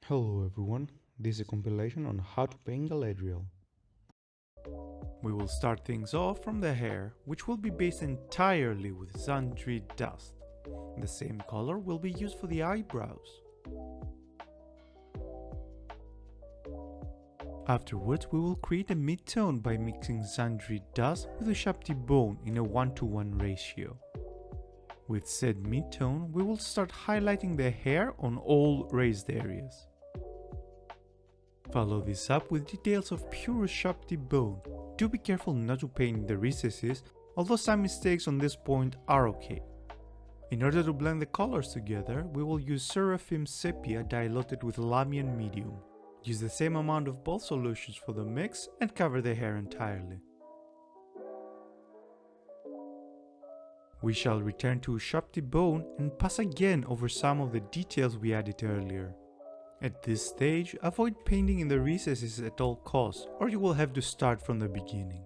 Hello everyone, this is a compilation on how to paint Galadriel. We will start things off from the hair, which will be based entirely with sundry dust. The same color will be used for the eyebrows. Afterwards, we will create a mid-tone by mixing sundry dust with a sharpty bone in a 1:1 ratio. With said mid-tone, we will start highlighting the hair on all raised areas. Follow this up with details of pure sharpty bone. Do be careful not to paint the recesses, although some mistakes on this point are okay. In order to blend the colors together, we will use Seraphim Sepia diluted with Lamian Medium. Use the same amount of both solutions for the mix and cover the hair entirely. We shall return to sharpty bone and pass again over some of the details we added earlier. At this stage, avoid painting in the recesses at all costs, or you will have to start from the beginning.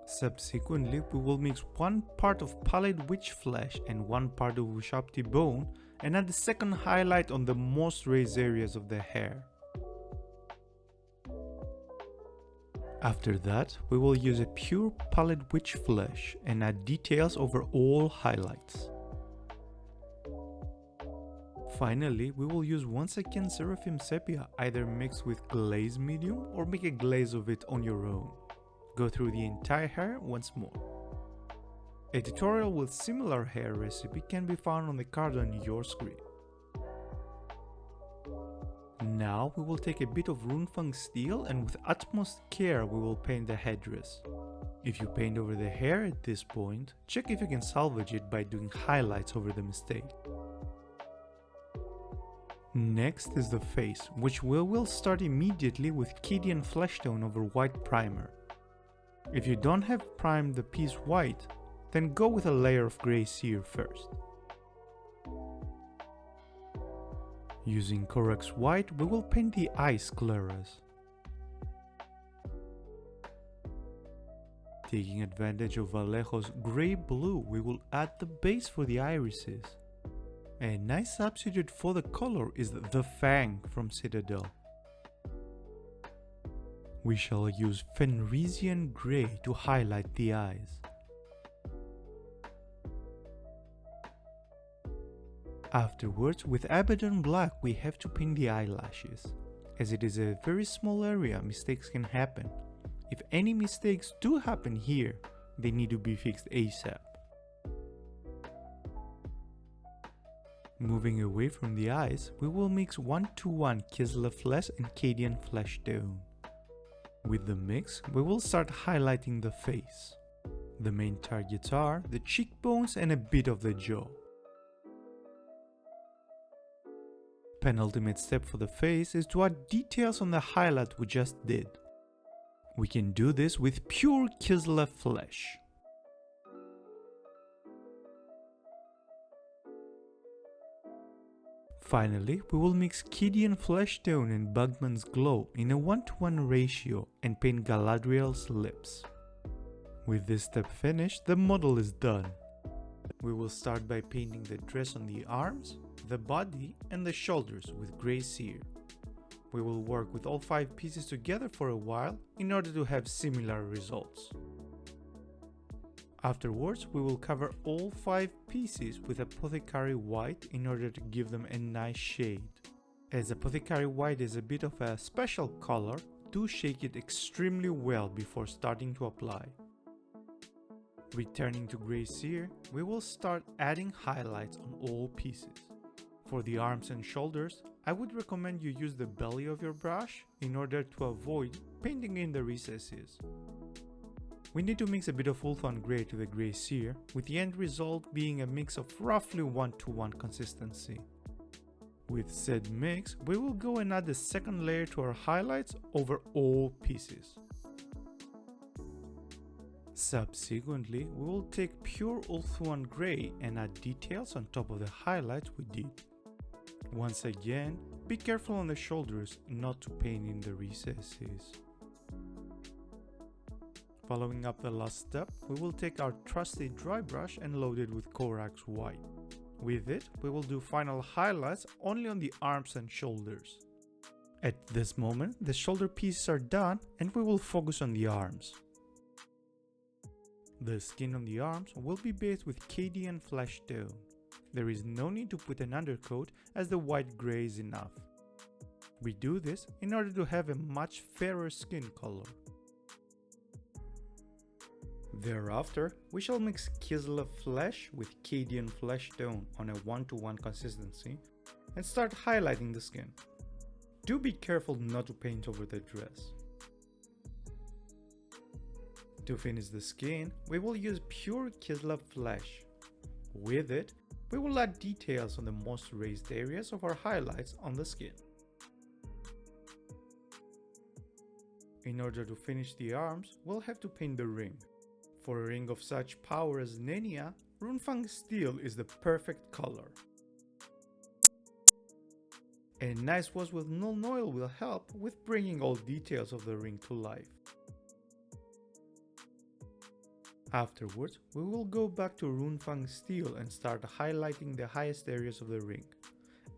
Subsequently, we will mix one part of pallid witch flesh and one part of sharpty bone and add the second highlight on the most raised areas of the hair. After that, we will use a pure pallid witch flesh and add details over all highlights. Finally, we will use once again Seraphim Sepia, either mixed with glaze medium or make a glaze of it on your own. Go through the entire hair once more. A tutorial with similar hair recipe can be found on the card on your screen. Now we will take a bit of Runefang steel and with utmost care we will paint the headdress. If you paint over the hair at this point, check if you can salvage it by doing highlights over the mistake. Next is the face, which we will start immediately with Cadian flesh tone over white primer. If you don't have primed the piece white, then go with a layer of grey cere first. Using Corax white, we will paint the eye scleras. Taking advantage of Vallejo's grey blue, we will add the base for the irises. A nice substitute for the color is the Fang from Citadel. We shall use Fenrisian Grey to highlight the eyes. Afterwards, with Abaddon Black we have to paint the eyelashes. As it is a very small area, mistakes can happen. If any mistakes do happen here, they need to be fixed ASAP. Moving away from the eyes, we will mix 1:1 Kislev flesh and Cadian flesh tone. With the mix, we will start highlighting the face. The main targets are the cheekbones and a bit of the jaw. Penultimate step for the face is to add details on the highlight we just did. We can do this with pure Kislev flesh. Finally, we will mix Cadian flesh tone and Bugman's glow in a 1:1 ratio and paint Galadriel's lips. With this step finished, the model is done. We will start by painting the dress on the arms, the body and the shoulders with grey cere. We will work with all 5 pieces together for a while in order to have similar results. Afterwards, we will cover all 5 pieces with Apothecary White in order to give them a nice shade. As Apothecary White is a bit of a special color, do shake it extremely well before starting to apply. Returning to grey cere, we will start adding highlights on all pieces. For the arms and shoulders, I would recommend you use the belly of your brush in order to avoid painting in the recesses. We need to mix a bit of Ulthuan Grey to the grey cere, with the end result being a mix of roughly 1:1 consistency. With said mix, we will go and add the second layer to our highlights over all pieces. Subsequently, we will take pure Ulthuan Grey and add details on top of the highlights we did. Once again, be careful on the shoulders not to paint in the recesses. Following up the last step, we will take our trusty dry brush and load it with Corax white. With it, we will do final highlights only on the arms and shoulders. At this moment, the shoulder pieces are done and we will focus on the arms. The skin on the arms will be based with KD and flesh tone. There is no need to put an undercoat as the white-gray is enough. We do this in order to have a much fairer skin color. Thereafter, we shall mix Kislev flesh with Cadian flesh tone on a 1:1 consistency and start highlighting the skin. Do be careful not to paint over the dress. To finish the skin, we will use pure Kislev flesh. With it, we will add details on the most raised areas of our highlights on the skin. In order to finish the arms, we'll have to paint the ring. For a ring of such power as Nenia, Runefang steel is the perfect color. A nice wash with Nuln Oil will help with bringing all details of the ring to life. Afterwards, we will go back to Runefang steel and start highlighting the highest areas of the ring.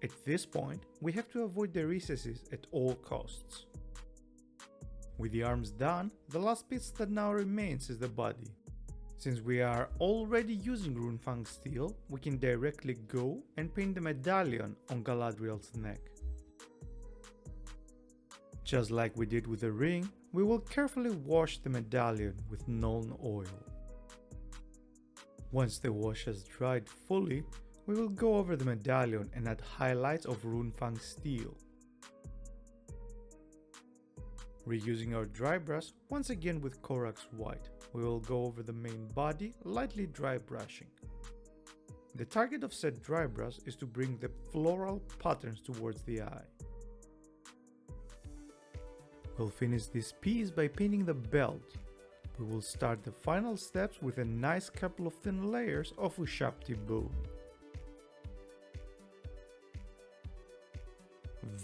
At this point, we have to avoid the recesses at all costs. With the arms done, the last piece that now remains is the body. Since we are already using Runefang steel, we can directly go and paint the medallion on Galadriel's neck. Just like we did with the ring, we will carefully wash the medallion with Nuln Oil. Once the wash has dried fully, we will go over the medallion and add highlights of Runefang steel. Reusing our dry brush once again with Corax White, we will go over the main body, lightly dry brushing. The target of said dry brush is to bring the floral patterns towards the eye. We'll finish this piece by painting the belt. We will start the final steps with a nice couple of thin layers of Ushabti bone.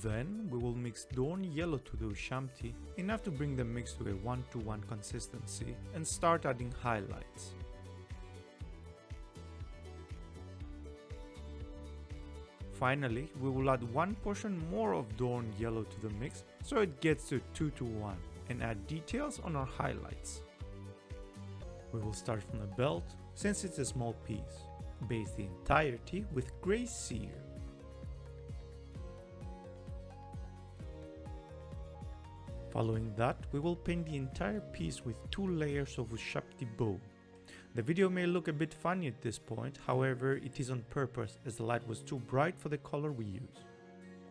Then we will mix Dorn Yellow to the Ushabti, enough to bring the mix to a 1:1 consistency and start adding highlights. Finally, we will add one portion more of Dorn Yellow to the mix so it gets to 2:1 and add details on our highlights. We will start from the belt, since it's a small piece, base the entirety with Grey Seer. Following that, we will paint the entire piece with 2 layers of Ushabti bone. The video may look a bit funny at this point, however it is on purpose as the light was too bright for the color we use.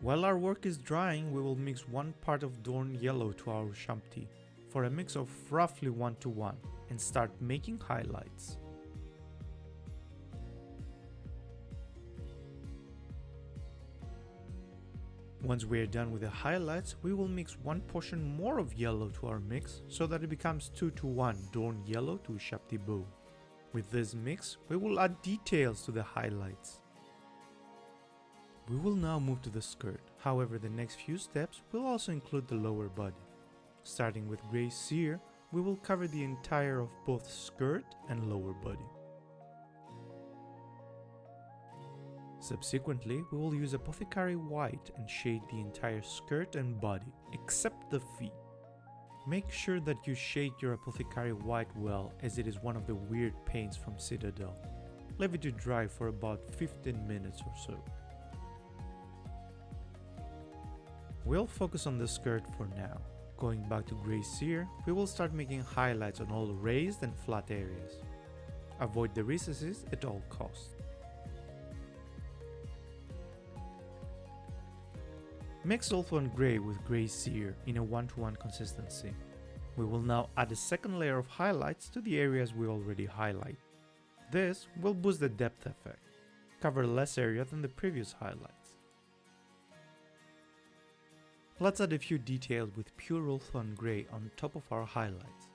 While our work is drying, we will mix one part of Dorn Yellow to our Ushabti for a mix of roughly 1:1 and start making highlights. Once we are done with the highlights, we will mix one portion more of yellow to our mix so that it becomes 2:1 Dorn Yellow to Ushabti bone. With this mix, we will add details to the highlights. We will now move to the skirt, however the next few steps will also include the lower body. Starting with Grey Seer, we will cover the entire of both skirt and lower body. Subsequently, we will use Apothecary White and shade the entire skirt and body, except the feet. Make sure that you shade your Apothecary White well, as it is one of the weird paints from Citadel. Leave it to dry for about 15 minutes or so. We'll focus on the skirt for now. Going back to Grey Seer, we will start making highlights on all raised and flat areas. Avoid the recesses at all costs. Mix Ulthuan Grey with Grey Seer in a 1:1 consistency. We will now add a second layer of highlights to the areas we already highlight. This will boost the depth effect, cover less area than the previous highlights. Let's add a few details with pure Ulthuan Grey on top of our highlights.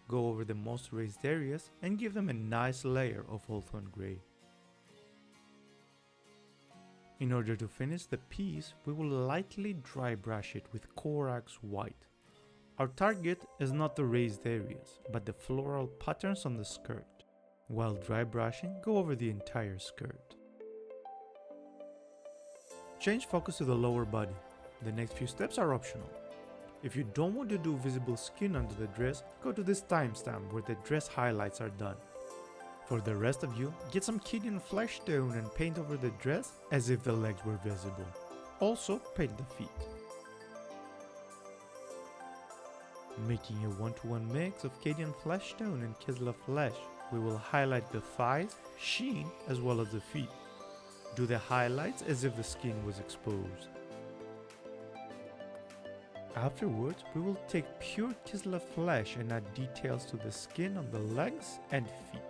Go over the most raised areas and give them a nice layer of Ulthuan Grey. In order to finish the piece, we will lightly dry brush it with Corax White. Our target is not the raised areas, but the floral patterns on the skirt. While dry brushing, go over the entire skirt. Change focus to the lower body. The next few steps are optional. If you don't want to do visible skin under the dress, go to this timestamp where the dress highlights are done. For the rest of you, get some Cadian flesh tone and paint over the dress as if the legs were visible. Also paint the feet. Making a 1-to-1 mix of Cadian flesh tone and Kislev flesh, we will highlight the thighs, sheen, as well as the feet. Do the highlights as if the skin was exposed. Afterwards, we will take pure Kislev flesh and add details to the skin on the legs and feet.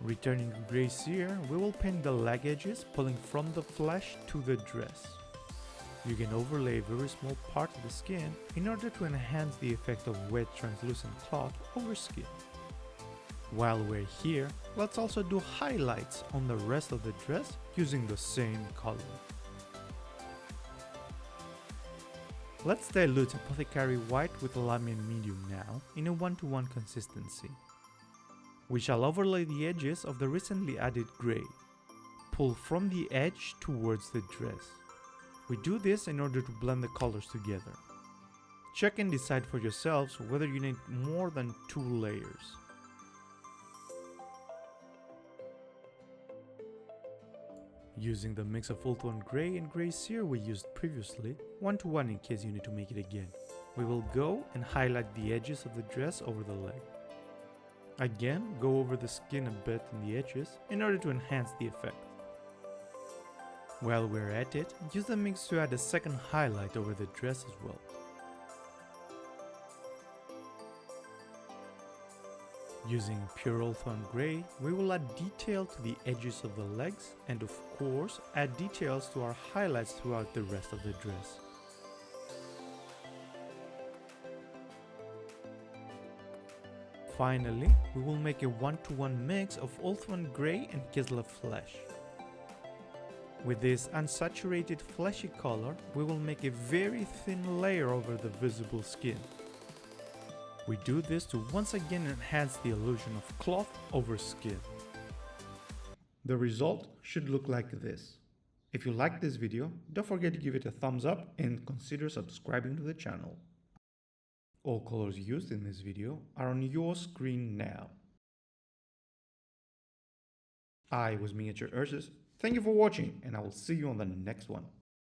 Returning to Grey Seer, we will paint the leg edges, pulling from the flesh to the dress. You can overlay a very small part of the skin in order to enhance the effect of wet translucent cloth over skin. While we're here, let's also do highlights on the rest of the dress using the same color. Let's dilute Apothecary White with Lamian Medium now in a 1-to-1 consistency. We shall overlay the edges of the recently added grey. Pull from the edge towards the dress. We do this in order to blend the colors together. Check and decide for yourselves whether you need more than 2 layers. Using the mix of Ulthuan Grey and Grey Seer we used previously, 1-to-1 in case you need to make it again, we will go and highlight the edges of the dress over the leg. Again, go over the skin a bit in the edges in order to enhance the effect. While we're at it, use the mix to add a second highlight over the dress as well. Using pure Ulthuan Grey, we will add detail to the edges of the legs and of course add details to our highlights throughout the rest of the dress. Finally, we will make a 1-to-1 mix of Ulthuan Grey and Kislev flesh. With this unsaturated fleshy color, we will make a very thin layer over the visible skin. We do this to once again enhance the illusion of cloth over skin. The result should look like this. If you like this video, don't forget to give it a thumbs up and consider subscribing to the channel. All colors used in this video are on your screen now. I was MiniatureUrsus. Thank you for watching and I will see you on the next one.